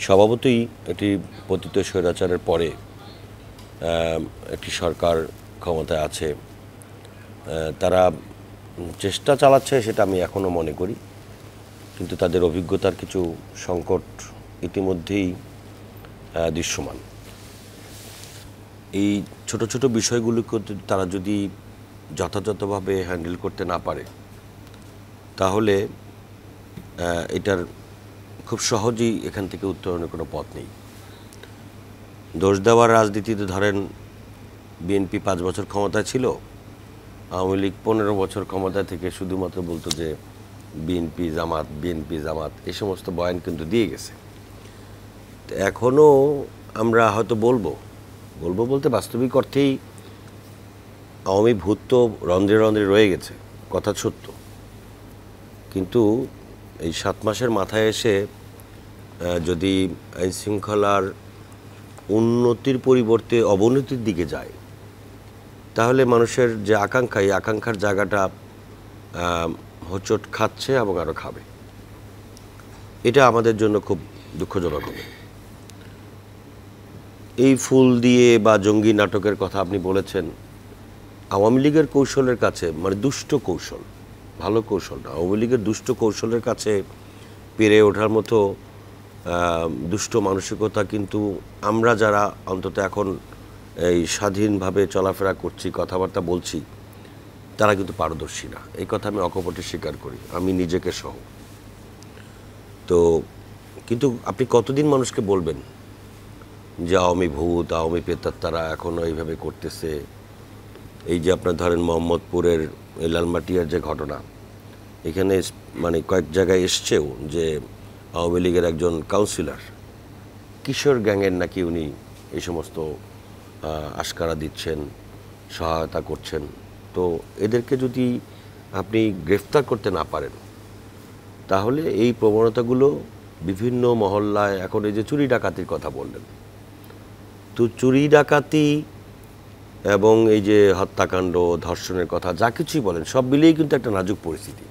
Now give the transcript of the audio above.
স্বভাবতই এটি পতিত স্বৈরাচারের পরে একটি সরকার ক্ষমতায় আছে, তারা চেষ্টা চালাচ্ছে সেটা আমি এখনও মনে করি, কিন্তু তাদের অভিজ্ঞতার কিছু সংকট ইতিমধ্যেই দৃশ্যমান। এই ছোট ছোট বিষয়গুলোকে তারা যদি যথাযথভাবে হ্যান্ডেল করতে না পারে তাহলে এটার খুব সহজেই এখান থেকে উত্তরণের কোনো পথ নেই। দোষ দেওয়ার রাজনীতিতে ধরেন বিএনপি 5 বছর ক্ষমতায় ছিল, আওয়ামী লীগ 15 বছর ক্ষমতায় থেকে শুধুমাত্র বলতো যে বিএনপি জামাত এই সমস্ত বয়ান কিন্তু দিয়ে গেছে। এখনও আমরা হয়তো বলবো বলতে বাস্তবিক অর্থেই আওয়ামী ভূত তো রন্ধ্রে রন্ধ্রে রয়ে গেছে, কথা সত্য, কিন্তু এই 7 মাসের মাথায় এসে যদি আইনশৃঙ্খলার উন্নতির পরিবর্তে অবনতির দিকে যায় তাহলে মানুষের যে আকাঙ্ক্ষা, এই আকাঙ্ক্ষার জায়গাটা হোঁচট খাচ্ছে এবং আরও খাবে। এটা আমাদের জন্য খুব দুঃখজনক হবে। এই ফুল দিয়ে বা জঙ্গি নাটকের কথা আপনি বলেছেন, আওয়ামী লীগের কৌশলের কাছে, মানে দুষ্ট কৌশল, ভালো কৌশল না, আওয়ামী লীগের দুষ্ট কৌশলের কাছে পেরে ওঠার মতো দুষ্ট মানসিকতা কিন্তু আমরা যারা অন্তত এখন এই স্বাধীনভাবে চলাফেরা করছি, কথাবার্তা বলছি, তারা কিন্তু পারদর্শী না। এই কথা আমি অকপটে স্বীকার করি, আমি নিজেকে সহ। তো কিন্তু আপনি কতদিন মানুষকে বলবেন যে আওয়ামী ভূত, আওয়ামী প্রেতাত্মারা এখনও এইভাবে করতেছে? এই যে আপনার ধরেন মোহাম্মদপুরের লালমাটিয়ার যে ঘটনা, এখানে মানে কয়েক জায়গায় এসছেও যে আওয়ামী লীগের একজন কাউন্সিলর কিশোর গ্যাংয়ের নাকি উনি এই সমস্ত আশকারা দিচ্ছেন, সহায়তা করছেন। তো এদেরকে যদি আপনি গ্রেফতার করতে না পারেন তাহলে এই প্রবণতাগুলো বিভিন্ন মহল্লায়, এখন এই যে চুরি ডাকাতির কথা বললেন, তো চুরি ডাকাতি এবং এই যে হত্যাকাণ্ড, ধর্ষণের কথা যা কিছুই বলেন, সব মিলিয়েই কিন্তু একটা নাজুক পরিস্থিতি।